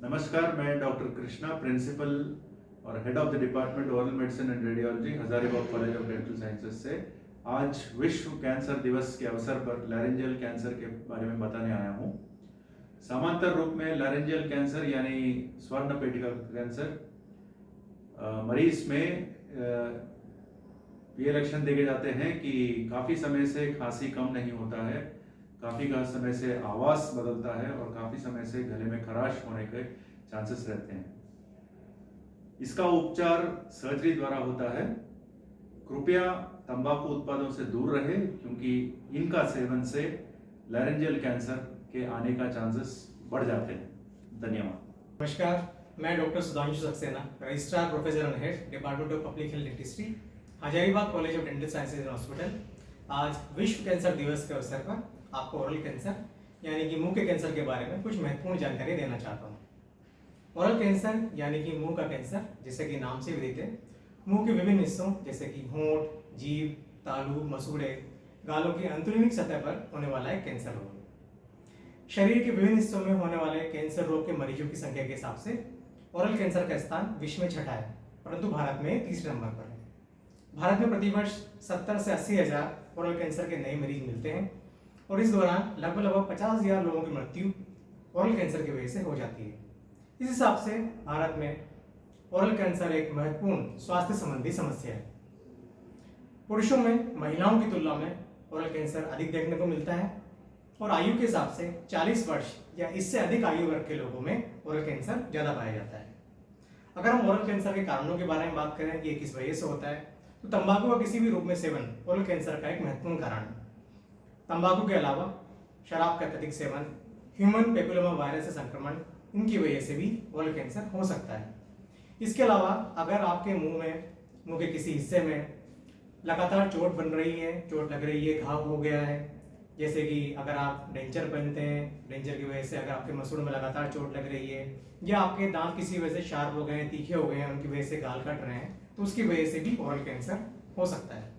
नमस्कार, मैं doctor Krishna, principal और head of the department oral medicine and radiology, Hazaribagh college of dental sciences से आज विश्व कैंसर दिवस के अवसर पर लैरेंजियल कैंसर के बारे में बताने आया हूँ। समांतर रूप में लैरेंजियल कैंसर यानी स्वर्ण पेटिका कैंसर मरीज में ये लक्षण देखे जाते हैं कि काफ़ी समय से खांसी कम नहीं होता है, काफ़ी समय से आवाज़ बदलता है और काफ़ी समय से गले में खराश होने के चांसेस रहते हैं। इसका उपचार सर्जरी द्वारा होता है। कृपया तंबाकू उत्पादों से दूर रहे क्योंकि इनका सेवन से लैरेंजियल कैंसर के आने का चांसेस बढ़ जाते हैं। धन्यवाद। नमस्कार, मैं doctor Sudhanshu Saxena, registrar professor and head department of public health dentistry, Hazaribagh college of dental sciences and hospital. आज विश्व कैंसर दिवस के अवसर पर आपको ओरल कैंसर यानी कि मुंह के कैंसर के बारे में कुछ महत्वपूर्ण जानकारी देना चाहता हूँ। ओरल कैंसर यानी कि मुंह का कैंसर, जैसे कि नाम से विदित है, मुंह के विभिन्न हिस्सों जैसे कि होंठ, जीभ, तालू, मसूड़े, गालों की अंतर्निहित सतह पर होने वाला एक कैंसर रोग। शरीर के विभिन्न हिस्सों में होने वाले कैंसर रोग के मरीजों की संख्या के हिसाब से ओरल कैंसर का स्थान विश्व में छठा है, परंतु भारत में तीसरे नंबर पर है। भारत में प्रतिवर्ष 70 से 80 हजार ओरल कैंसर के नए मरीज मिलते हैं और इस दौरान लगभग 50,000 लोगों की मृत्यु ओरल कैंसर की वजह से हो जाती है। इस हिसाब से भारत में ओरल कैंसर एक महत्वपूर्ण स्वास्थ्य संबंधी समस्या है। पुरुषों में महिलाओं की तुलना में ओरल कैंसर अधिक देखने को मिलता है और आयु के हिसाब से 40 वर्ष या इससे अधिक आयु वर्ग के लोगों में ओरल कैंसर ज़्यादा पाया जाता है। अगर हम ओरल कैंसर के कारणों के बारे में बात करें कि ये किस वजह से होता है, तो तंबाकू का किसी भी रूप में सेवन ओरल कैंसर का एक महत्वपूर्ण कारण है। तंबाकू के अलावा शराब का अत्यधिक सेवन, ह्यूमन पेपिलोमा वायरस से संक्रमण, इनकी वजह से भी ओरल कैंसर हो सकता है। इसके अलावा अगर आपके मुंह के किसी हिस्से में लगातार चोट बन रही है, चोट लग रही है, घाव हो गया है, जैसे कि अगर आप डेंचर पहनते हैं, डेंचर की वजह से अगर आपके मसूड़ में लगातार चोट लग रही है, या आपके दांत किसी वजह से शार्प हो गए हैं, तीखे हो गए हैं, उनकी वजह से गाल कट रहे हैं, तो उसकी वजह से भी ओरल कैंसर हो सकता है।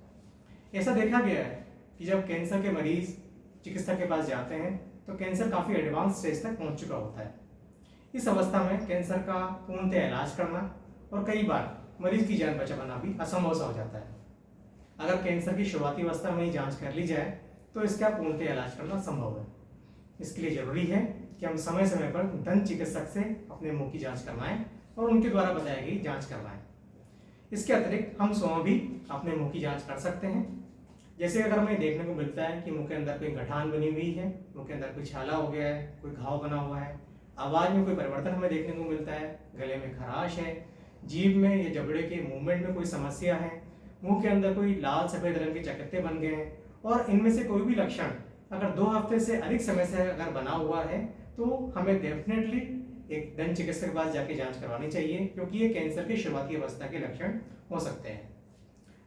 ऐसा देखा गया है कि जब कैंसर के मरीज चिकित्सक के पास जाते हैं तो कैंसर काफ़ी एडवांस स्टेज तक पहुंच चुका होता है। इस अवस्था में कैंसर का पूर्णतः इलाज करना और कई बार मरीज की जान बचाना भी असंभव सा हो जाता है। अगर कैंसर की शुरुआती अवस्था में ही जांच कर ली जाए तो इसका पूर्णतः इलाज करना संभव है। इसके लिए जरूरी है कि हम समय समय पर दंत चिकित्सक से अपने मुंह की जाँच करवाएं और उनके द्वारा बताई गई जाँच करवाएं। इसके अतिरिक्त हम स्वयं भी अपने मुंह की जाँच कर सकते हैं। जैसे अगर हमें देखने को मिलता है कि मुंह के अंदर कोई गठान बनी हुई है, मुंह के अंदर कोई छाला हो गया है, कोई घाव बना हुआ है, आवाज़ में कोई परिवर्तन हमें देखने को मिलता है, गले में खराश है, जीभ में या जबड़े के मूवमेंट में कोई समस्या है, मुंह के अंदर कोई लाल सफ़ेद रंग के चकत्ते बन गए हैं और इनमें से कोई भी लक्षण अगर 2 हफ्ते से अधिक समय से अगर बना हुआ है तो हमें डेफिनेटली एक दंत चिकित्सक के पास जाके जाँच करवानी चाहिए, क्योंकि ये कैंसर की शुरुआती अवस्था के लक्षण हो सकते हैं।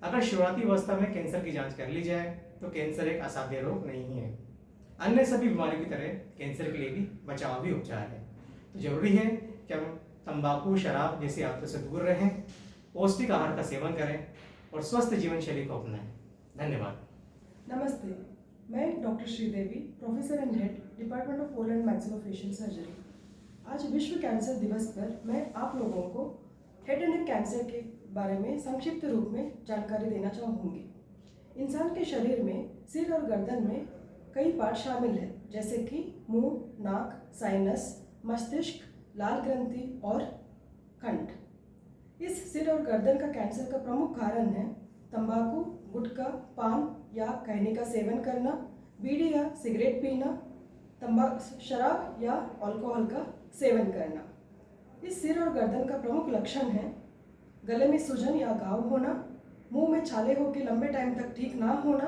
अगर शुरुआती अवस्था में कैंसर की जांच कर ली जाए तो कैंसर एक असाध्य रोग नहीं है। अन्य सभी बीमारियों की तरह कैंसर के लिए भी बचाव भी उपचार है। तो जरूरी है कि हम तंबाकू, शराब जैसी आदतों से दूर रहें, पौष्टिक आहार का सेवन करें और स्वस्थ जीवन शैली को अपनाएं। धन्यवाद। नमस्ते, मैं doctor Sridevi, professor and head department of oral and maxillofacial surgery. आज विश्व कैंसर दिवस पर मैं आप लोगों को हेड एंड नेक कैंसर के बारे में संक्षिप्त रूप में जानकारी देना चाहूँगी। इंसान के शरीर में सिर और गर्दन में कई पार्ट शामिल हैं, जैसे कि मुंह, नाक, साइनस, मस्तिष्क, लाल ग्रंथि और कंठ। इस सिर और गर्दन का कैंसर का प्रमुख कारण है तंबाकू, गुटखा, पान या खैनी का सेवन करना, बीड़ी या सिगरेट पीना, शराब या अल्कोहल का सेवन करना। इस सिर और गर्दन का प्रमुख लक्षण है गले में सूजन या घाव होना, मुंह में छाले होकर लंबे टाइम तक ठीक ना होना,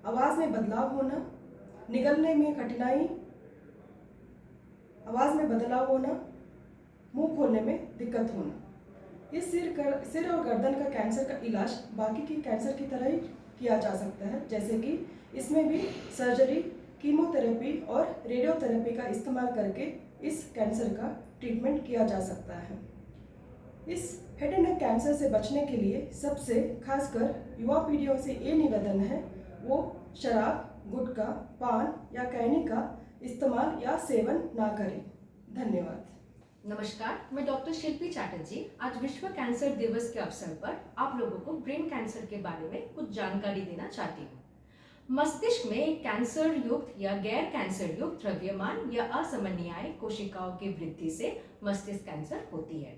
आवाज़ में बदलाव होना, निगलने में कठिनाई, आवाज़ में बदलाव होना, मुंह खोलने में दिक्कत होना। इस सिर और गर्दन का कैंसर का इलाज बाकी के कैंसर की तरह ही किया जा सकता है, जैसे कि इसमें भी सर्जरी, कीमोथेरेपी और रेडियोथेरेपी का इस्तेमाल करके इस कैंसर का ट्रीटमेंट किया जा सकता है। इस हेड एंड नेक कैंसर से बचने के लिए सबसे खासकर युवा पीढ़ियों से ये निवेदन है, वो शराब, गुटखा, पान या खैनी का इस्तेमाल या सेवन ना करें। धन्यवाद। नमस्कार, मैं डॉक्टर शिल्पी चैटर्जी आज विश्व कैंसर दिवस के अवसर पर आप लोगों को ब्रेन कैंसर के बारे में कुछ जानकारी देना चाहती हूँ। मस्तिष्क में एक कैंसर युक्त या गैर कैंसर युक्त द्रव्यमान या असमन्याय कोशिकाओं की वृद्धि से मस्तिष्क कैंसर होती है।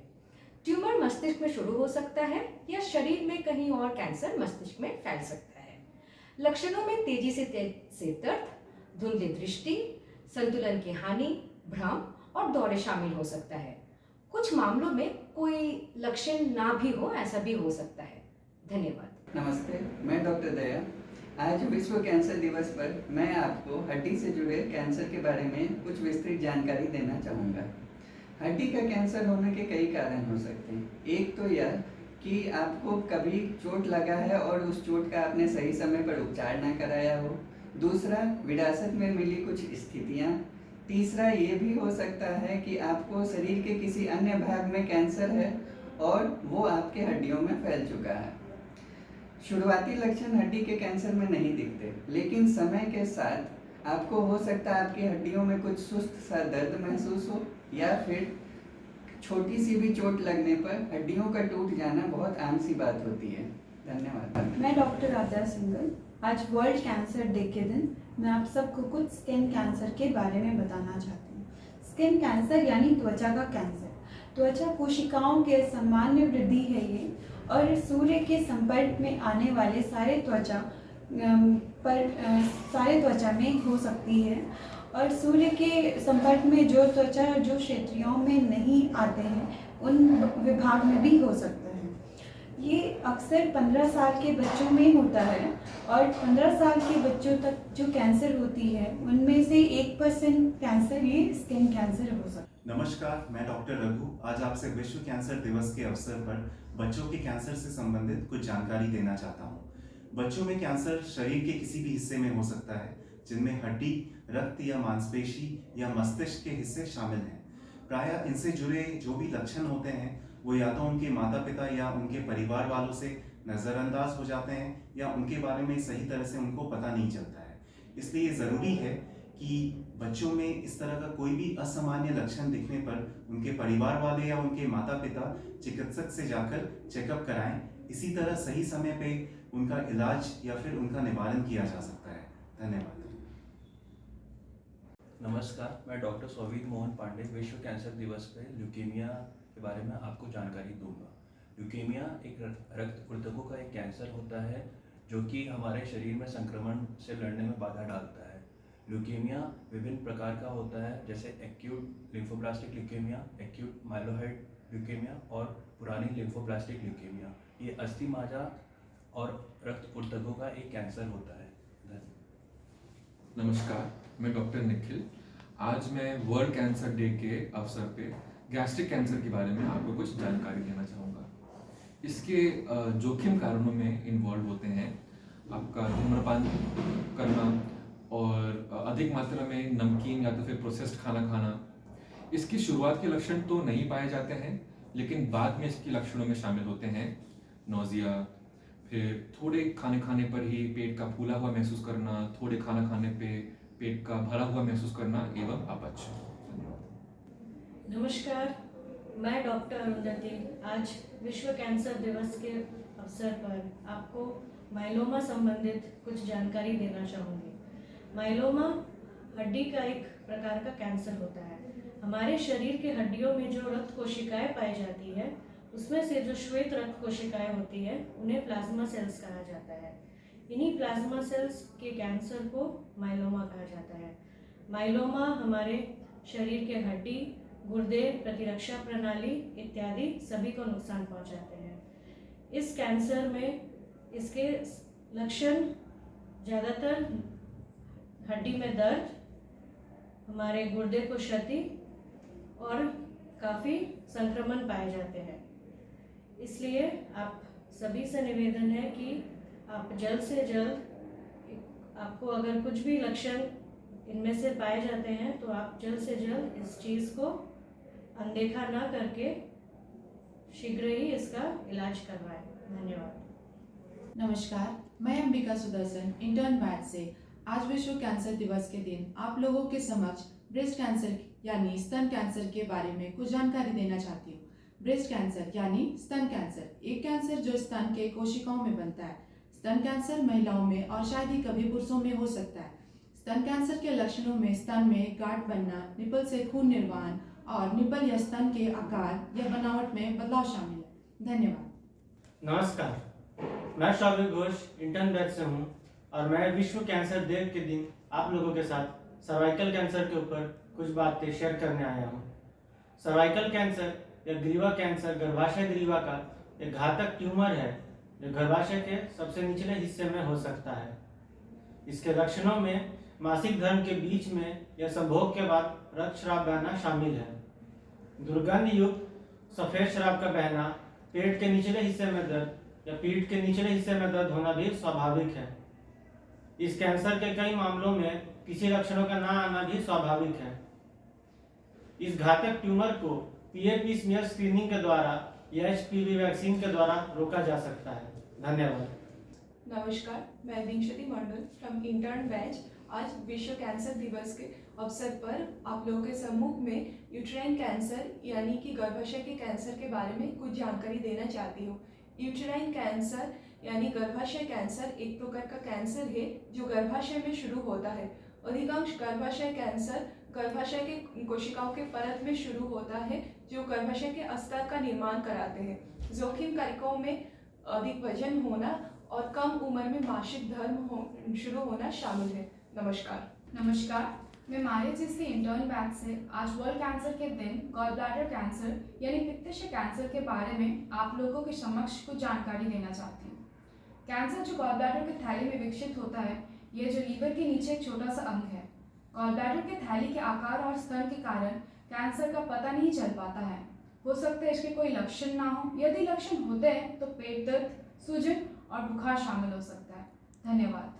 ट्यूमर मस्तिष्क में शुरू हो सकता है या शरीर में कहीं और कैंसर मस्तिष्क में फैल सकता है। लक्षणों में तेजी से दर्द, धुंधली दृष्टि, संतुलन की हानि, भ्रम और दौरे शामिल हो सकता है। कुछ मामलों में कोई लक्षण ना भी हो, ऐसा भी हो सकता है। धन्यवाद। नमस्ते, मैं डॉक्टर दया। आज विश्व कैंसर दिवस पर मैं आपको हड्डी से जुड़े कैंसर के बारे में कुछ विस्तृत जानकारी देना चाहूँगा। हड्डी का कैंसर होने के कई कारण हो सकते हैं। एक तो यह कि आपको कभी चोट लगा है और उस चोट का आपने सही समय पर उपचार ना कराया हो। दूसरा, विरासत में मिली कुछ स्थितियाँ। तीसरा, ये भी हो सकता है कि आपको शरीर के किसी अन्य भाग में कैंसर है और वो आपके हड्डियों में फैल चुका है। शुरुआती लक्षण हड्डी के कैंसर में नहीं दिखते, लेकिन समय के साथ आपको हो सकता है आपकी हड्डियों में कुछ सुस्त सा दर्द महसूस हो या फिर छोटी सी भी चोट लगने पर हड्डियों का टूट जाना बहुत आम सी बात होती है। धन्यवाद। मैं डॉक्टर आद्या सिंगल। आज वर्ल्ड कैंसर डे के दिन मैं आप सबको कुछ स्किन कैंसर के बारे में बताना चाहती हूँ। स्किन कैंसर यानी त्वचा का कैंसर। त्वचा कोशिकाओं के सामान्य वृद्धि है ये, और सूर्य के संपर्क में आने वाले सारे त्वचा में हो सकती है, और सूर्य के संपर्क में जो त्वचा जो क्षेत्रों में नहीं आते हैं उन विभाग में भी हो सकता है। ये अक्सर 15 साल के बच्चों में होता है, और 15 साल के बच्चों तक जो कैंसर होती है उनमें से 1% कैंसर ये स्किन कैंसर हो सकता है। नमस्कार, मैं डॉक्टर रघु आज आपसे विश्व कैंसर दिवस के अवसर पर बच्चों के कैंसर से संबंधित कुछ जानकारी देना चाहता हूँ। बच्चों में कैंसर शरीर के किसी भी हिस्से में हो सकता है, जिनमें हड्डी, रक्त या मांसपेशी या मस्तिष्क के हिस्से शामिल हैं। प्रायः इनसे जुड़े जो भी लक्षण होते हैं वो या तो उनके माता पिता या उनके परिवार वालों से नज़रअंदाज हो जाते हैं या उनके बारे में सही तरह से उनको पता नहीं चलता है। इसलिए ज़रूरी है कि बच्चों में इस तरह का कोई भी असामान्य लक्षण दिखने पर उनके परिवार वाले या उनके माता पिता चिकित्सक से जाकर चेकअप कराएं। इसी तरह सही समय पे उनका इलाज या फिर उनका निवारण किया जा सकता है। धन्यवाद। नमस्कार, मैं डॉक्टर सौवीर मोहन पांडे विश्व कैंसर दिवस पर ल्यूकेमिया के बारे में आपको जानकारी दूंगा। ल्यूकेमिया एक रक्त ऊतकों का एक कैंसर होता है जो कि हमारे शरीर में संक्रमण से लड़ने में बाधा डालता है। ल्यूकेमिया विभिन्न प्रकार का होता है, जैसे acute lymphoblastic leukaemia, acute myeloid leukaemia और पुरानी लिम्फोब्लास्टिक ल्यूकेमिया। ये अस्थि मज्जा और रक्त ऊतकों का एक कैंसर होता है। नमस्कार, मैं डॉक्टर निखिल। आज मैं वर्ल्ड कैंसर डे के अवसर पे गैस्ट्रिक कैंसर के बारे में आपको कुछ जानकारी देना चाहूँगा। इसके जोखिम कारणों में इन्वॉल्व होते हैं आपका धूम्रपान करना और अधिक मात्रा में नमकीन या तो फिर प्रोसेस्ड खाना खाना। इसकी शुरुआत के लक्षण तो नहीं पाए जाते हैं, लेकिन बाद में इसके लक्षणों में शामिल होते हैं नोजिया, फिर थोड़े खाने खाने पर ही पेट का फूला हुआ महसूस करना, थोड़े खाना खाने पे पेट का भरा हुआ महसूस करना एवं अपच। नमस्कार, मैं डॉक्टर अरुंधति आज विश्व कैंसर दिवस के अवसर पर आपको माइलोमा संबंधित कुछ जानकारी देना चाहूँगी। माइलोमा हड्डी का एक प्रकार का कैंसर होता है। हमारे शरीर के हड्डियों में जो रक्त कोशिकाएं पाई जाती है उसमें से जो श्वेत रक्त कोशिकाएं होती है उन्हें प्लाज्मा सेल्स कहा जाता है। इन्हीं प्लाज्मा सेल्स के कैंसर को माइलोमा कहा जाता है। माइलोमा हमारे शरीर के हड्डी, गुर्दे, प्रतिरक्षा प्रणाली इत्यादि सभी को नुकसान पहुंचाते हैं। इस कैंसर में इसके लक्षण ज़्यादातर हड्डी में दर्द, हमारे गुर्दे को क्षति और काफ़ी संक्रमण पाए जाते हैं। इसलिए आप सभी से निवेदन है कि आप जल्द से जल्द, आपको अगर कुछ भी लक्षण इनमें से पाए जाते हैं तो आप जल्द से जल्द इस चीज़ को अनदेखा ना करके शीघ्र ही इसका इलाज करवाएं। धन्यवाद। नमस्कार, मैं अंबिका सुदर्शन, इंटर्न बैच से आज विश्व कैंसर दिवस के दिन आप लोगों के समक्ष ब्रेस्ट कैंसर यानी स्तन कैंसर के बारे में कुछ जानकारी देना चाहती हूँ। ब्रेस्ट कैंसर यानी स्तन कैंसर एक कैंसर जो स्तन के कोशिकाओं में बनता है। स्तन कैंसर महिलाओं में और शायद ही कभी पुरुषों में हो सकता है। स्तन कैंसर के लक्षणों में स्तन में गांठ बनना, निपल से खून निर्वाण और निपल या स्तन के आकार या बनावट में बदलाव शामिल है। धन्यवाद। नमस्कार, मैं श्राव्य घोष इंटर्न बैच से हूँ और मैं विश्व कैंसर डे के दिन आप लोगों के साथ सर्वाइकल कैंसर के ऊपर कुछ बातें शेयर करने आया हूँ। सर्वाइकल कैंसर या ग्रीवा कैंसर गर्भाशय ग्रीवा का एक घातक ट्यूमर है जो गर्भाशय के सबसे निचले हिस्से में हो सकता है। इसके लक्षणों में मासिक धर्म के बीच में या संभोग के बाद रक्तस्राव बहना शामिल है। दुर्गंध युक्त सफेद शराब का बहना, पेट के निचले हिस्से में दर्द या पीठ के निचले हिस्से में दर्द होना भी स्वाभाविक है। इस कैंसर के कई मामलों में किसी लक्षणों का ना आना भी स्वाभाविक है। इस घातक ट्यूमर को पीएपी स्मीयर स्क्रीनिंग के द्वारा या एचपीवी वैक्सीन के द्वारा रोका जा सकता है। धन्यवाद। नमस्कार, मैं दीक्षिती मंडल फ्रॉम इंटर्न बैच। आज विश्व कैंसर दिवस के अवसर पर आप लोगों के सम्मुख में यूट्राइन कैंसर यानी कि गर्भाशय के कैंसर के बारे में कुछ जानकारी देना चाहती हूँ। यूट्राइन कैंसर यानी गर्भाशय कैंसर एक प्रकार का कैंसर है जो गर्भाशय में शुरू होता है। अधिकांश गर्भाशय कैंसर गर्भाशय के कोशिकाओं के परत में शुरू होता है जो गर्भाशय के अस्तर का निर्माण कराते हैं। जोखिम कारकों में अधिक वजन होना और कम उम्र में मासिक धर्म शुरू होना शामिल है। नमस्कार, मैं मारिया जी से इंटर्न बैच से आज वर्ल्ड कैंसर के दिन गॉल ब्लैडर कैंसर यानी पित्ताशय कैंसर के बारे में आप लोगों के समक्ष कुछ जानकारी देना चाहती हूँ। कैंसर जो गॉल ब्लैडर के थैली में विकसित होता है, ये जो लीवर के नीचे एक छोटा सा अंग है। गॉल ब्लैडर के थैली के आकार और स्तर के कारण कैंसर का पता नहीं चल पाता है। हो सकता है इसके कोई लक्षण ना हो। यदि लक्षण होते हैं तो पेट दर्द, सूजन और बुखार शामिल हो सकता है। धन्यवाद।